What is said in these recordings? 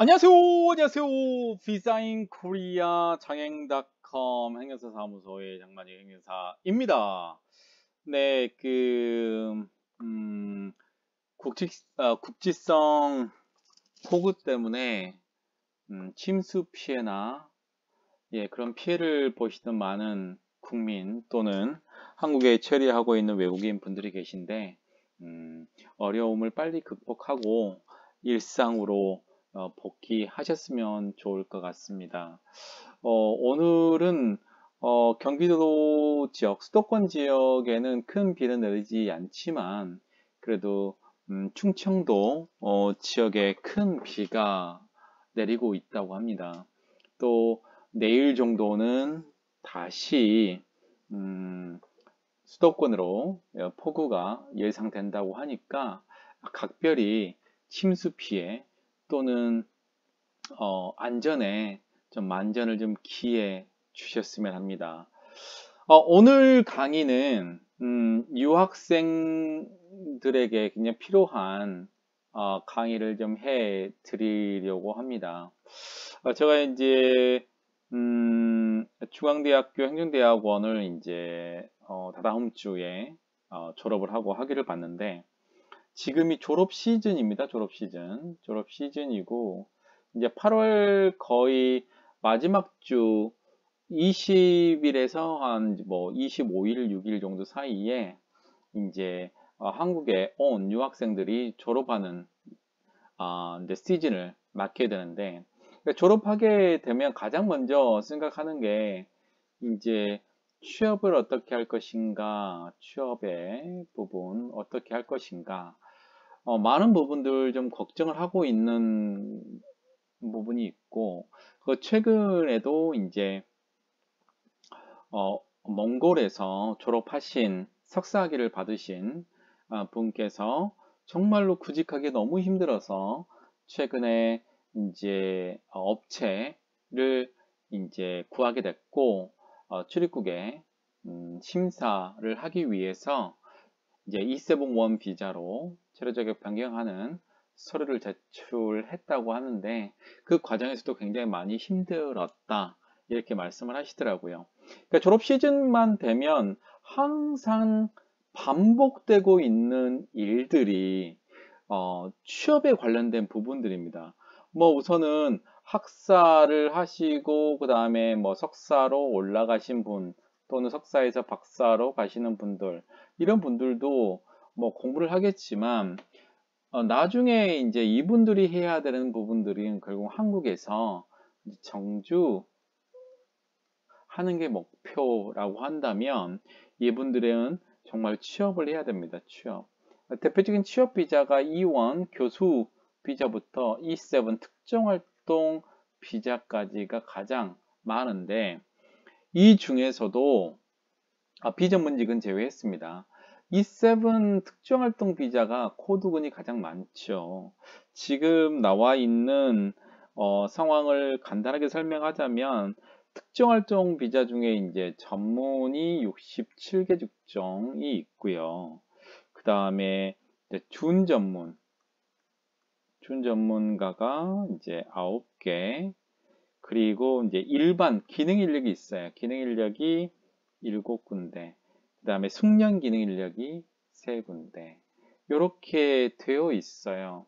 안녕하세요. 안녕하세요. 비사인 코리아 장행닷컴 행여사 사무소의 장만희 행여사입니다. 네, 음, 국지성 폭우 때문에 침수 피해나 그런 피해를 보시는 많은 국민 또는 한국에 체류하고 있는 외국인 분들이 계신데 어려움을 빨리 극복하고 일상으로 복귀하셨으면 좋을 것 같습니다. 오늘은 경기도 지역, 수도권 지역에는 큰 비는 내리지 않지만 그래도 충청도 지역에 큰 비가 내리고 있다고 합니다. 또 내일 정도는 다시 수도권으로 폭우가 예상된다고 하니까 각별히 침수 피해 또는 안전에 좀 만전을 좀 기해 주셨으면 합니다. 오늘 강의는 유학생들에게 그냥 필요한 강의를 좀 해 드리려고 합니다. 제가 이제 중앙대학교 행정대학원을 이제 다다음 주에 졸업을 하고 학위를 받는데 지금이 졸업 시즌입니다. 졸업 시즌이고 이제 8월 거의 마지막 주 20일에서 한 뭐 25일, 6일 정도 사이에 이제 한국에 온 유학생들이 졸업하는 이제 시즌을 맞게 되는데 그러니까 졸업하게 되면 가장 먼저 생각하는 게 이제 취업을 어떻게 할 것인가, 취업의 부분 어떻게 할 것인가, 많은 부분들 좀 걱정을 하고 있는 부분이 있고, 그 최근에도 이제 몽골에서 졸업하신 석사학위를 받으신 분께서 정말로 구직하기 너무 힘들어서 최근에 이제 업체를 이제 구하게 됐고 출입국에 심사를 하기 위해서 이제 E7-1 비자로 체류 자격 변경하는 서류를 제출했다고 하는데 그 과정에서도 굉장히 많이 힘들었다 이렇게 말씀을 하시더라고요. 그러니까 졸업 시즌만 되면 항상 반복되고 있는 일들이 취업에 관련된 부분들입니다. 뭐 우선은 학사를 하시고 그 다음에 뭐 석사로 올라가신 분 또는 석사에서 박사로 가시는 분들 이런 분들도 뭐 공부를 하겠지만 나중에 이제 이분들이 해야 되는 부분들이 결국 한국에서 정주 하는 게 목표라고 한다면 이분들은 정말 취업을 해야 됩니다. 취업. 대표적인 취업 비자가 E1 교수 비자부터 E7 특정활동 비자까지가 가장 많은데 이 중에서도 비전문직은 제외했습니다. E7 특정활동 비자가 코드군이 가장 많죠. 지금 나와 있는 상황을 간단하게 설명하자면 특정활동 비자 중에 이제 전문이 67개 직종이 있고요. 그 다음에 준 전문가가 이제 9개, 그리고 이제 일반 기능 인력이 있어요. 기능 인력이 7군데, 그 다음에 숙련 기능 인력이 3군데, 이렇게 되어 있어요.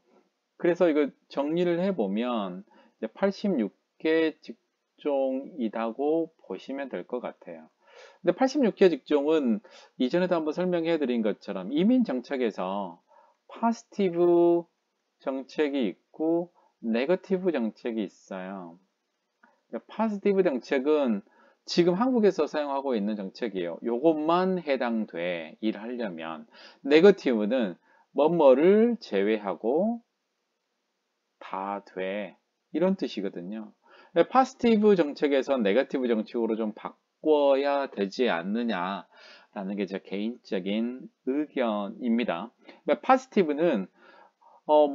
그래서 이거 정리를 해보면 86개 직종이라고 보시면 될 것 같아요. 근데 86개 직종은 이전에도 한번 설명해 드린 것처럼 이민 정책에서 파지티브 정책이 있고 네거티브 정책이 있어요. 파지티브 정책은 지금 한국에서 사용하고 있는 정책이에요. 요것만 해당돼 일하려면. 네거티브는 뭐뭐를 제외하고 다 돼. 이런 뜻이거든요. 파지티브 정책에서 네거티브 정책으로 좀 바꿔야 되지 않느냐라는 게 제 개인적인 의견입니다. 파지티브는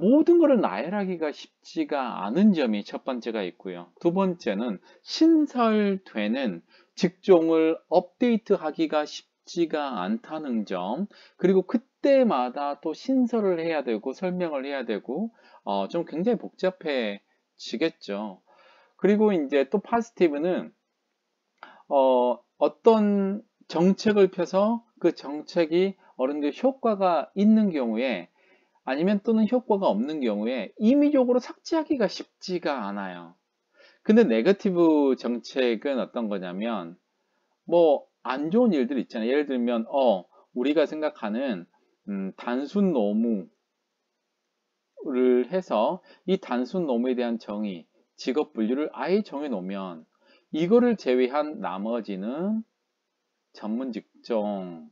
모든 것을 나열하기가 쉽지가 않은 점이 첫 번째가 있고요. 두 번째는 신설되는 직종을 업데이트하기가 쉽지가 않다는 점, 그리고 그때마다 또 신설을 해야 되고 설명을 해야 되고 좀 굉장히 복잡해져요. 지겠죠. 그리고 이제 또 파지티브는 어떤 정책을 펴서 그 정책이 어느 정도 효과가 있는 경우에 아니면 또는 효과가 없는 경우에 임의적으로 삭제하기가 쉽지가 않아요. 근데 네거티브 정책은 어떤 거냐면 뭐 안 좋은 일들 있잖아요. 예를 들면 우리가 생각하는 단순 노무를 해서 이 단순 노무에 대한 정의, 직업 분류를 아예 정해 놓으면 이거를 제외한 나머지는 전문 직종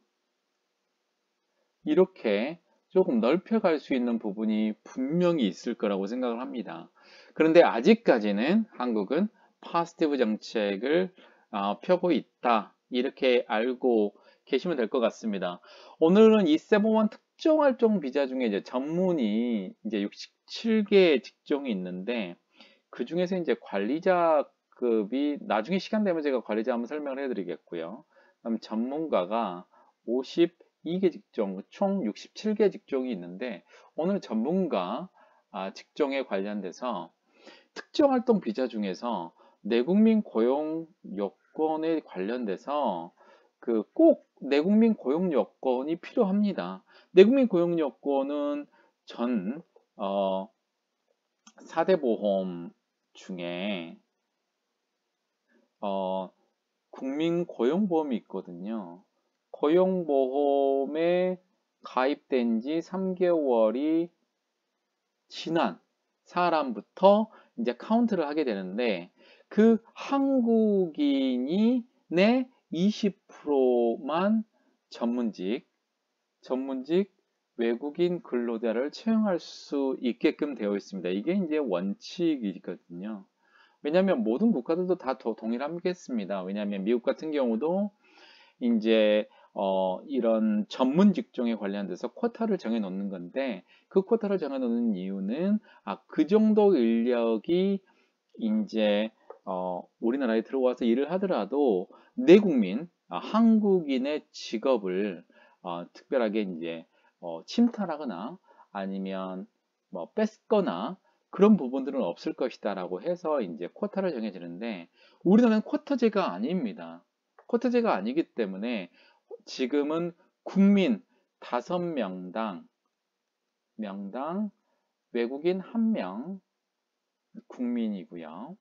이렇게 조금 넓혀갈 수 있는 부분이 분명히 있을 거라고 생각을 합니다. 그런데 아직까지는 한국은 파지티브 정책을 펴고 있다. 이렇게 알고 계시면 될 것 같습니다. 오늘은 이 세부원 특정 활동 비자 중에 이제 전문이 이제 67개 직종이 있는데 그 중에서 이제 관리자급이 나중에 시간 되면 제가 관리자 한번 설명을 해드리겠고요. 그다음 전문가가 52개 직종, 총 67개 직종이 있는데 오늘 전문가 직종에 관련돼서 특정활동 비자 중에서 내국민 고용 요건에 관련돼서 꼭 내국민 고용 요건이 필요합니다. 내국민 고용 요건은 전 4대 보험 중에 국민 고용보험이 있거든요. 고용보험에 가입된 지 3개월이 지난 사람부터 이제 카운트를 하게 되는데 그 한국인이 내 20%만 전문직 외국인 근로자를 채용할 수 있게끔 되어 있습니다. 이게 이제 원칙이거든요. 왜냐하면 모든 국가들도 다 동일하겠습니다. 왜냐하면 미국 같은 경우도 이제 이런 전문 직종에 관련돼서 쿼타를 정해 놓는 건데 그 쿼타를 정해 놓는 이유는 그 정도 인력이 이제 우리나라에 들어와서 일을 하더라도 내국민 한국인의 직업을 특별하게 이제 침탈하거나 아니면 뭐 뺏거나 그런 부분들은 없을 것이다 라고 해서 이제 쿼타를 정해지는데 우리나라는 쿼타제가 아닙니다. 쿼타제가 아니기 때문에 지금은 국민 5명당 외국인 1명 국민이고요.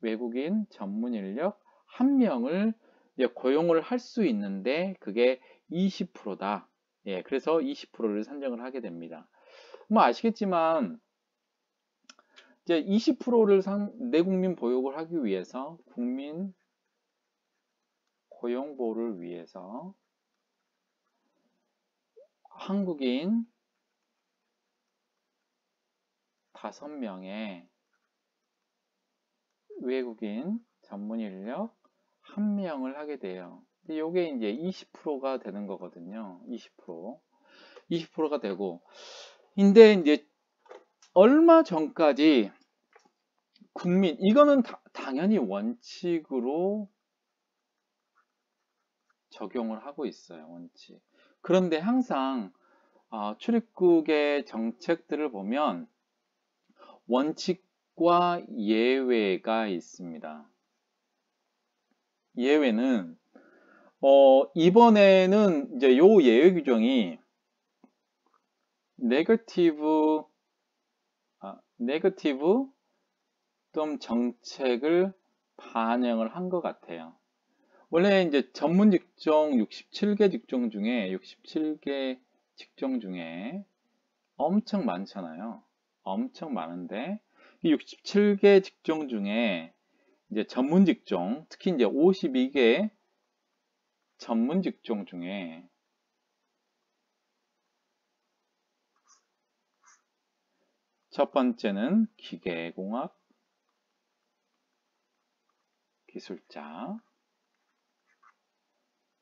외국인 전문 인력 1명을 고용을 할 수 있는데 그게 20%다. 예, 그래서 20%를 산정을 하게 됩니다. 뭐 아시겠지만 이제 20%를 내국민 보육을 하기 위해서 국민 고용보호를 위해서 한국인 5명에 외국인 전문 인력 1명을 하게 돼요. 이게 이제 20%가 되는 거거든요. 20%가 되고 근데 이제 얼마 전까지 국민 이거는 당연히 원칙으로 적용을 하고 있어요. 원칙. 그런데 항상 출입국의 정책들을 보면 원칙과 예외가 있습니다. 예외는 이번에는 이제 요 예외 규정이 네거티브 좀 정책을 반영을 한 것 같아요. 원래 이제 전문 직종 67개 직종 중에 엄청 많잖아요. 엄청 많은데 이 67개 직종 중에 이제 전문 직종, 특히 이제 52개 전문 직종 중에 첫 번째는 기계공학 기술자,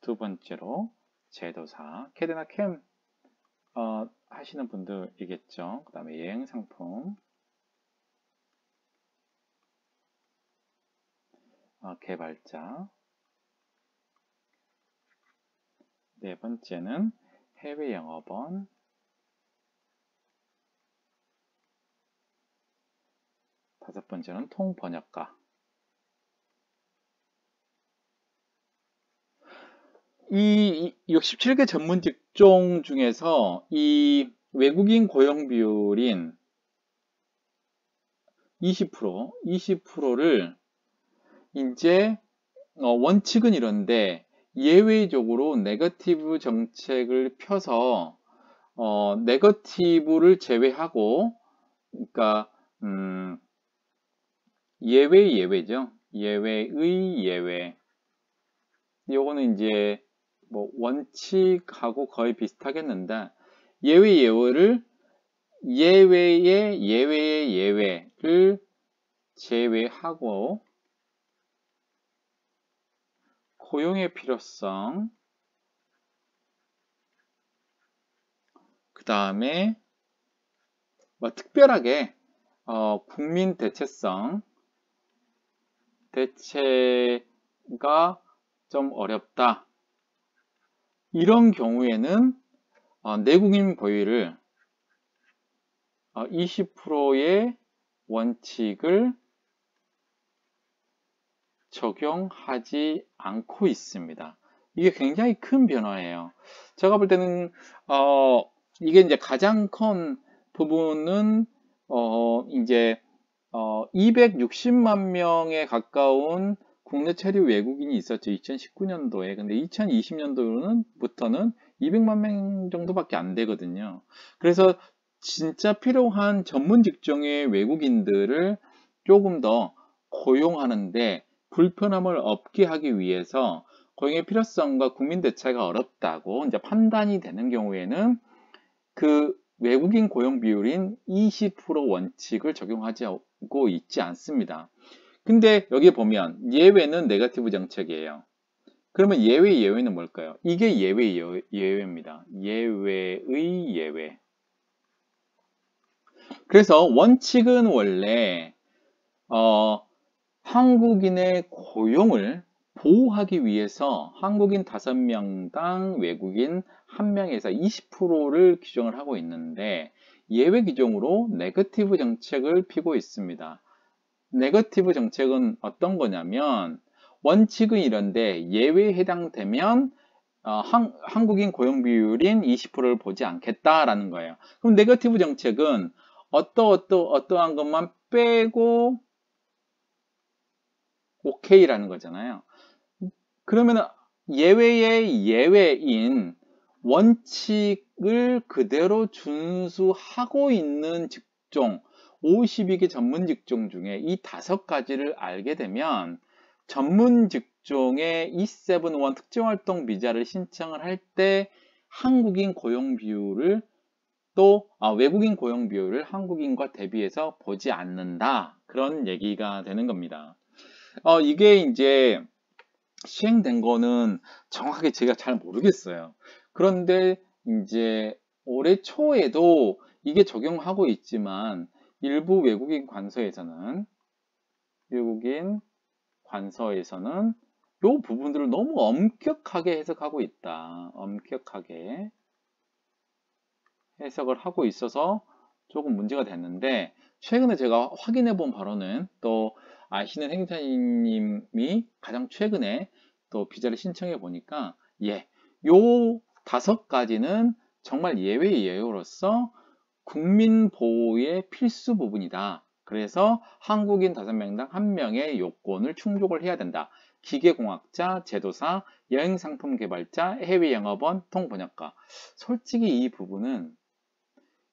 두 번째로 제도사, 캐드나 캠 하시는 분들이겠죠. 그 다음에 여행상품, 개발자, 네 번째는 해외영어번, 5번째는 통번역가. 이 67개 전문 직종 중에서 이 외국인 고용 비율인 20%를 이제 원칙은 이런데 예외적으로 네거티브 정책을 펴서 네거티브를 제외하고, 그러니까 예외죠. 예외의 예외. 요거는 이제 뭐 원칙하고 거의 비슷하겠는데, 예외를 예외의 예외를 제외하고 고용의 필요성, 그 다음에 뭐 특별하게 국민 대체성, 대체가 좀 어렵다. 이런 경우에는 내국인 보유를 20%의 원칙을 적용하지 않고 있습니다. 이게 굉장히 큰 변화예요. 제가 볼 때는 이게 이제 가장 큰 부분은 이제 260만 명에 가까운 국내 체류 외국인이 있었죠. 2019년도에. 근데 2020년도부터는 200만 명 정도밖에 안 되거든요. 그래서 진짜 필요한 전문 직종의 외국인들을 조금 더 고용하는데 불편함을 없게 하기 위해서 고용의 필요성과 국민 대체가 어렵다고 이제 판단이 되는 경우에는 그 외국인 고용 비율인 20% 원칙을 적용하고 있지 않습니다. 근데 여기 보면 예외는 네거티브 정책이에요. 그러면 예외는 뭘까요? 이게 예외입니다. 예외의 예외. 그래서 원칙은 원래 한국인의 고용을 보호하기 위해서 한국인 5명당 외국인 1명에서 20%를 규정을 하고 있는데 예외 규정으로 네거티브 정책을 피고 있습니다. 네거티브 정책은 어떤 거냐면 원칙은 이런데 예외에 해당되면 한국인 고용 비율인 20%를 보지 않겠다라는 거예요. 그럼 네거티브 정책은 어떠한 것만 빼고 오케이라는 거잖아요. 그러면 예외의 예외인 원칙을 그대로 준수하고 있는 직종 52개 전문 직종 중에 이 5가지를 알게 되면 전문 직종의 E7-1 특정활동 비자를 신청을 할 때 한국인 고용 비율을 외국인 고용 비율을 한국인과 대비해서 보지 않는다. 그런 얘기가 되는 겁니다. 이게 이제 시행된 거는 정확하게 제가 잘 모르겠어요. 그런데 이제 올해 초에도 이게 적용하고 있지만 일부 외국인 관서에서는 이 부분들을 너무 엄격하게 해석하고 있다. 엄격하게 해석을 하고 있어서 조금 문제가 됐는데, 최근에 제가 확인해 본 바로는 또 아시는 행사님이 가장 최근에 또 비자를 신청해 보니까 요 5가지는 정말 예외의 예외로서 국민 보호의 필수 부분이다. 그래서 한국인 5명당 1명의 요건을 충족을 해야 된다. 기계공학자, 제도사, 여행상품 개발자, 해외 영업원, 통번역가. 솔직히 이 부분은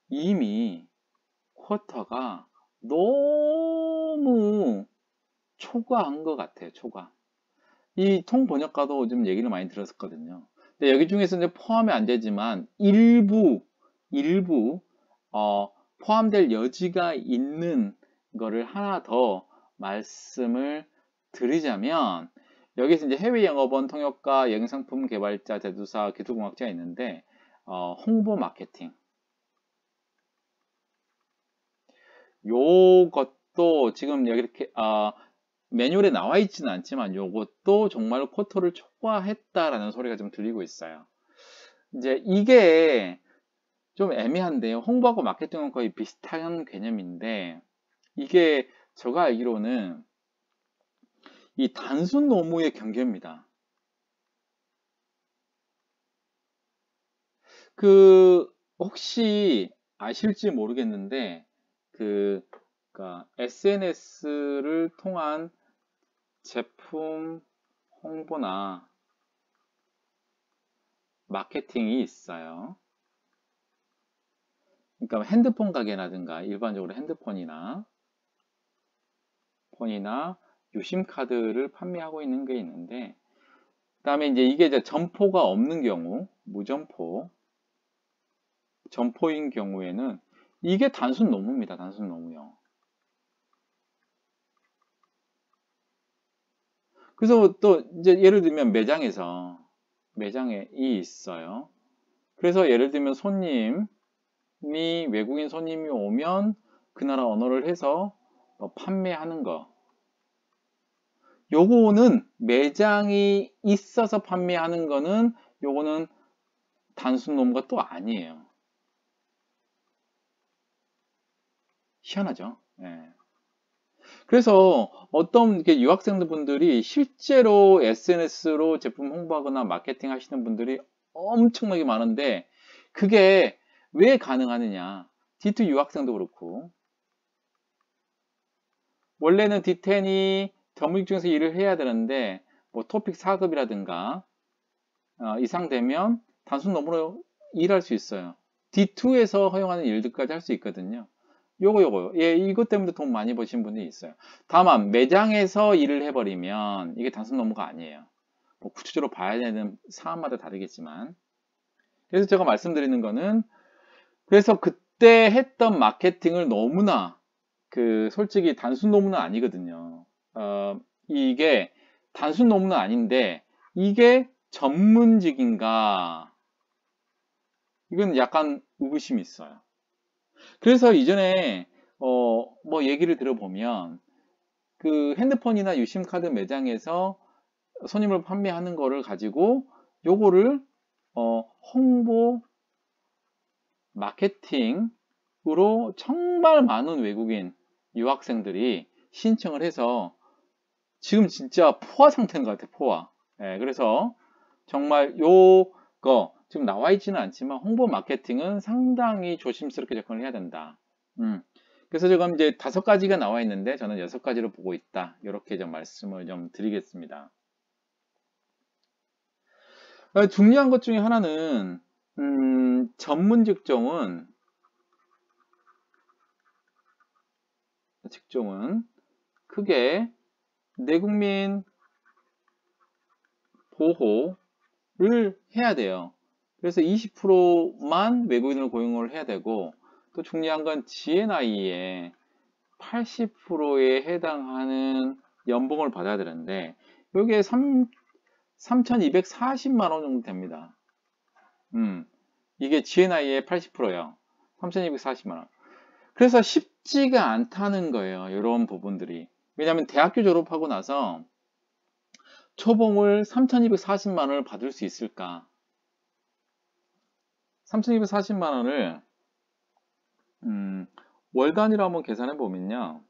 이미 쿼터가 너무 초과한 것 같아요. 초과. 이 통번역가도 좀 얘기를 많이 들었었거든요. 근데 여기 중에서 이제 포함이 안 되지만 일부 포함될 여지가 있는 거를 하나 더 말씀을 드리자면, 여기서 이제 해외 영업원, 통역가, 여행상품 개발자, 제조사, 기술공학자가 있는데 홍보 마케팅. 요것도 지금 여기 이렇게 매뉴얼에 나와 있지는 않지만 요것도 정말 쿼터를 초과했다라는 소리가 좀 들리고 있어요. 이제 이게 좀 애매한데요. 홍보하고 마케팅은 거의 비슷한 개념인데 이게 제가 알기로는 이 단순 노무의 경계입니다. 혹시 아실지 모르겠는데, 그러니까 SNS를 통한 제품 홍보나 마케팅이 있어요. 그러니까 핸드폰 가게라든가 일반적으로 핸드폰이나 유심카드를 판매하고 있는 게 있는데, 그 다음에 이제 점포가 없는 경우, 점포인 경우에는 이게 단순 노무입니다. 단순 노무요. 그래서 또 이제 예를 들면 매장에 있어요. 그래서 예를 들면 외국인 손님이 오면 그 나라 언어를 해서 판매하는 거. 요거는 매장이 있어서 판매하는 거는 요거는 단순 노무가 또 아니에요. 희한하죠? 예. 그래서 어떤 유학생들 분들이 실제로 SNS로 제품 홍보하거나 마케팅 하시는 분들이 엄청나게 많은데, 그게 왜 가능하느냐? D2 유학생도 그렇고, 원래는 D10이 전문직 중에서 일을 해야 되는데, 뭐 토픽 4급이라든가 이상 되면 단순 노무로 일할 수 있어요. D2에서 허용하는 일들까지 할 수 있거든요. 요거요. 예, 이것 때문에 돈 많이 버신 분이 있어요. 다만 매장에서 일을 해버리면 이게 단순 노무가 아니에요. 뭐 구체적으로 봐야 되는 사안마다 다르겠지만. 그래서 제가 말씀드리는 거는, 그래서 그때 했던 마케팅을 너무나 솔직히 단순 노무는 아니거든요. 이게 단순 노무는 아닌데 이게 전문직인가? 이건 약간 의구심이 있어요. 그래서 이전에 뭐 얘기를 들어보면 핸드폰이나 유심카드 매장에서 손님을 판매하는 거를 가지고 요거를 홍보 마케팅으로 정말 많은 외국인 유학생들이 신청을 해서 지금 진짜 포화 상태인 것 같아요. 포화. 예, 그래서 정말 요거 지금 나와 있지는 않지만 홍보 마케팅은 상당히 조심스럽게 접근을 해야 된다. 그래서 지금 이제 5가지가 나와 있는데 저는 6가지로 보고 있다. 이렇게 좀 말씀을 좀 드리겠습니다. 중요한 것 중에 하나는 전문 직종은 크게 내국민 보호를 해야 돼요. 그래서 20%만 외국인을 고용을 해야 되고, 또 중요한 건 GNI의 80%에 해당하는 연봉을 받아야 되는데 여기에 3,240만 원 정도 됩니다. 이게 GNI의 80%예요. 3,240만 원. 그래서 쉽지가 않다는 거예요. 이런 부분들이. 왜냐하면 대학교 졸업하고 나서 초봉을 3,240만 원을 받을 수 있을까? 3,240만 원을 월 단위로 한번 계산해 보면요.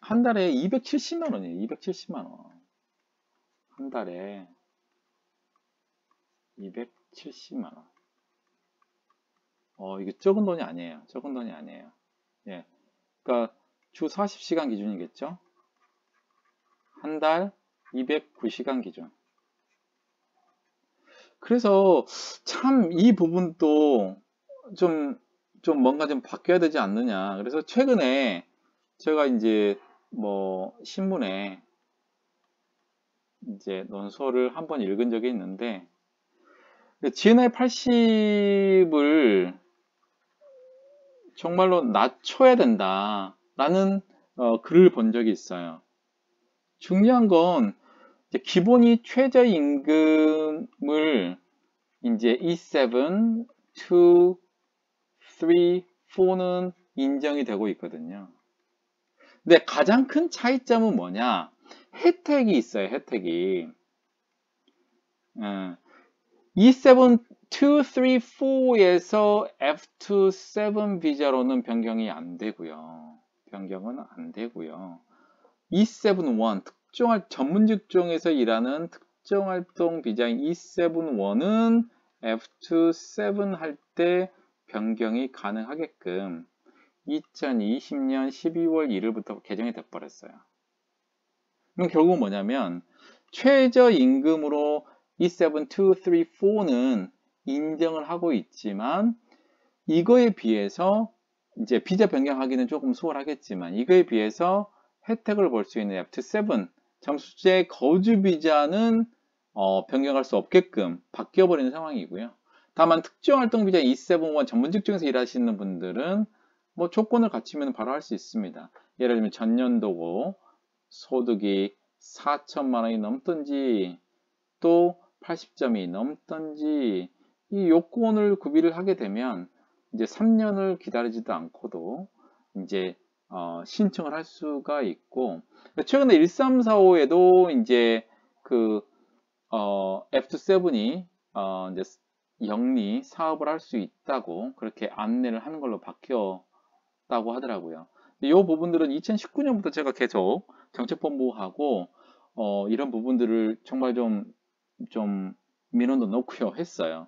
한 달에 270만 원이에요. 270만 원. 한 달에 270만 원. 이게 적은 돈이 아니에요. 적은 돈이 아니에요. 예. 그러니까 주 40시간 기준이겠죠? 한 달 209시간 기준. 그래서 참 이 부분도 좀 뭔가 좀 바뀌어야 되지 않느냐. 그래서 최근에 제가 이제 뭐 신문에 이제 논설을 한번 읽은 적이 있는데, GNI 80을 정말로 낮춰야 된다라는 글을 본 적이 있어요. 중요한 건 기본이 최저임금을 이제 E7, 2, 3, 4는 인정이 되고 있거든요. 근데 가장 큰 차이점은 뭐냐? 혜택이 있어요. 혜택이. E7, 2, 3, 4에서 F2, 7 비자로는 변경이 안 되고요. 변경은 안 되고요. E71 특정 전문 직종에서 일하는 특정 활동 비자인 E71은 F27 할 때 변경이 가능하게끔 2020년 12월 1일부터 개정이 돼버렸어요. 그럼 결국 뭐냐면 최저임금으로 E7234는 인정을 하고 있지만 이거에 비해서 이제 비자 변경하기는 조금 수월하겠지만 이거에 비해서 혜택을 볼 수 있는 F27 잠수제 거주 비자는 변경할 수 없게끔 바뀌어버리는 상황이고요. 다만 특정활동 비자 E71 전문 직종에서 일하시는 분들은 뭐 조건을 갖추면 바로 할 수 있습니다. 예를 들면 전년도고 소득이 4천만 원이 넘든지 또 80점이 넘든지 이 요건을 구비를 하게 되면 이제 3년을 기다리지도 않고도 이제 신청을 할 수가 있고 최근에 1345에도 이제 그 F27이 이제 영리 사업을 할 수 있다고 그렇게 안내를 하는 걸로 바뀌었다고 하더라고요. 이 부분들은 2019년부터 제가 계속 정책본부하고 이런 부분들을 정말 좀 민원도 넣고요 했어요.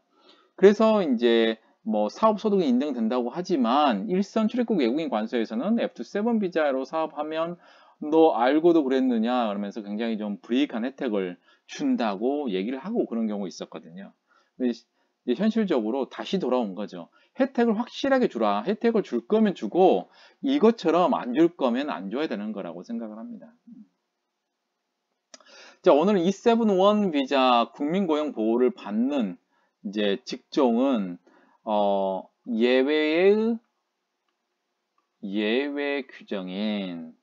그래서 이제 뭐 사업 소득이 인정된다고 하지만 일선 출입국 외국인 관서에서는 F27 비자로 사업하면 너 알고도 그랬느냐 그러면서 굉장히 좀 불이익한 혜택을 준다고 얘기를 하고 그런 경우 있었거든요. 근데 현실적으로 다시 돌아온 거죠. 혜택을 확실하게 주라. 혜택을 줄 거면 주고 이것처럼 안 줄 거면 안 줘야 되는 거라고 생각을 합니다. 자, 오늘은 E71 비자 국민고용 보호를 받는 이제 직종은 예외 규정인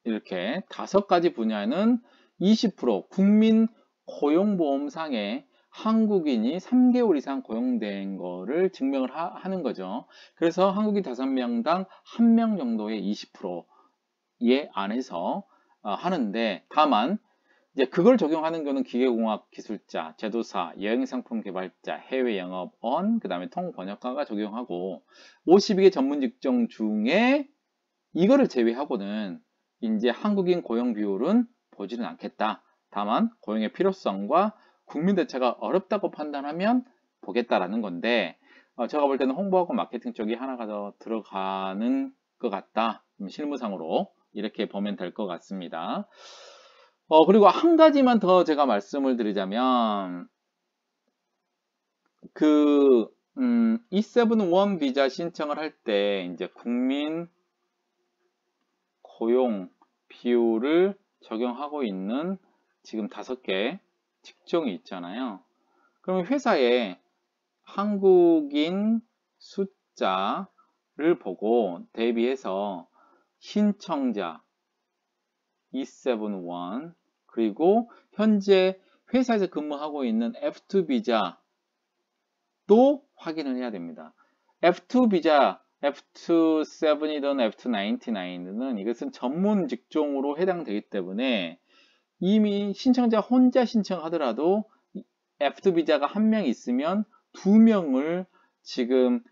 이렇게 5가지 분야는 20% 국민 고용보험상에 한국인이 3개월 이상 고용된 거를 증명을 하는 거죠. 그래서 한국인 5명당 1명 정도의 20%에 안에서 하는데 다만 이제 그걸 적용하는 거는 기계공학 기술자, 제도사, 여행상품 개발자, 해외 영업원, 그 다음에 통번역가가 적용하고 52개 전문 직종 중에 이거를 제외하고는 이제 한국인 고용 비율은 보지는 않겠다. 다만 고용의 필요성과 국민 대체가 어렵다고 판단하면 보겠다라는 건데 제가 볼 때는 홍보하고 마케팅 쪽이 하나가 더 들어가는 것 같다. 실무상으로 이렇게 보면 될 것 같습니다. 그리고 한 가지만 더 제가 말씀을 드리자면 그 E71 비자 신청을 할 때 이제 국민 고용 비율을 적용하고 있는 지금 5개 직종이 있잖아요. 그러면 회사에 한국인 숫자를 보고 대비해서 신청자 E71 그리고 현재 회사에서 근무하고 있는 F2 비자도 확인을 해야 됩니다. F2 비자 F27이든 F299는 이것은 전문 직종으로 해당되기 때문에 이미 신청자 혼자 신청하더라도 F2 비자가 1명 있으면 2명을 지금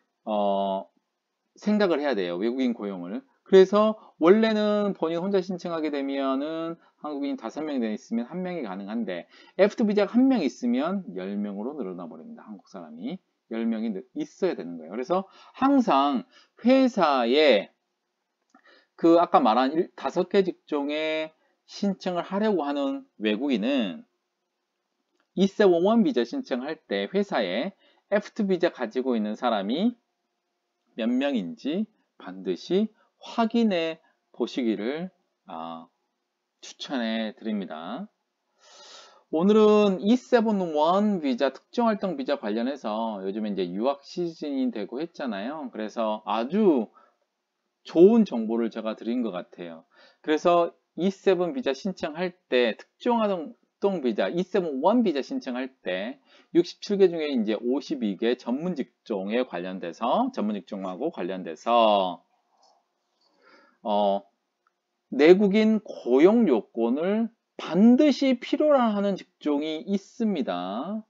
생각을 해야 돼요. 외국인 고용을. 그래서 원래는 본인 혼자 신청하게 되면은 한국인 5명이 되어 있으면 1명이 가능한데 F2 비자가 1명 있으면 10명으로 늘어나 버립니다. 한국 사람이 10명이 있어야 되는 거예요. 그래서 항상 회사에 그 아까 말한 5개 직종에 신청을 하려고 하는 외국인은 E71 비자 신청할 때 회사에 F2 비자 가지고 있는 사람이 몇 명인지 반드시 확인해 보시기를 추천해 드립니다. 오늘은 E71 비자 특정활동 비자 관련해서 요즘에 이제 유학 시즌이 되고 했잖아요. 그래서 아주 좋은 정보를 제가 드린 것 같아요. 그래서 E7 비자 신청할 때 특정활동 비자 E71 비자 신청할 때 67개 중에 이제 52개 전문 직종에 관련돼서 전문 직종하고 관련돼서 내국인 고용 요건을 반드시 필요로 하는 직종이 있습니다.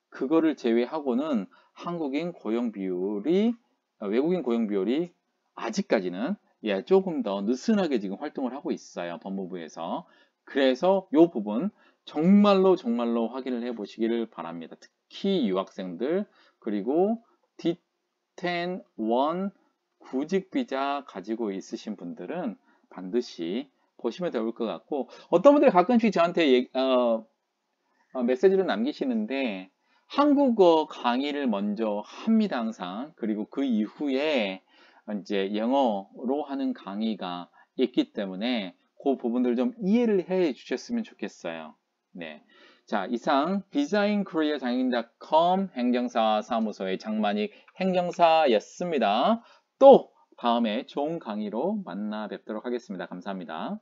그거를 제외하고는 한국인 고용 비율이 외국인 고용 비율이 아직까지는 조금 더 느슨하게 지금 활동을 하고 있어요. 법무부에서. 그래서 이 부분 정말로 정말로 확인을 해 보시기를 바랍니다. 특히 유학생들 그리고 D10 1 구직 비자 가지고 있으신 분들은 반드시 보시면 좋을 것 같고, 어떤 분들이 가끔씩 저한테 메시지를 남기시는데 한국어 강의를 먼저 합니다, 항상. 그리고 그 이후에 이제 영어로 하는 강의가 있기 때문에 그 부분들 좀 이해를 해 주셨으면 좋겠어요. 네. 자, 이상 비자인코리아 장인.com 행정사 사무소의 장만익 행정사였습니다. 또 다음에 좋은 강의로 만나 뵙도록 하겠습니다. 감사합니다.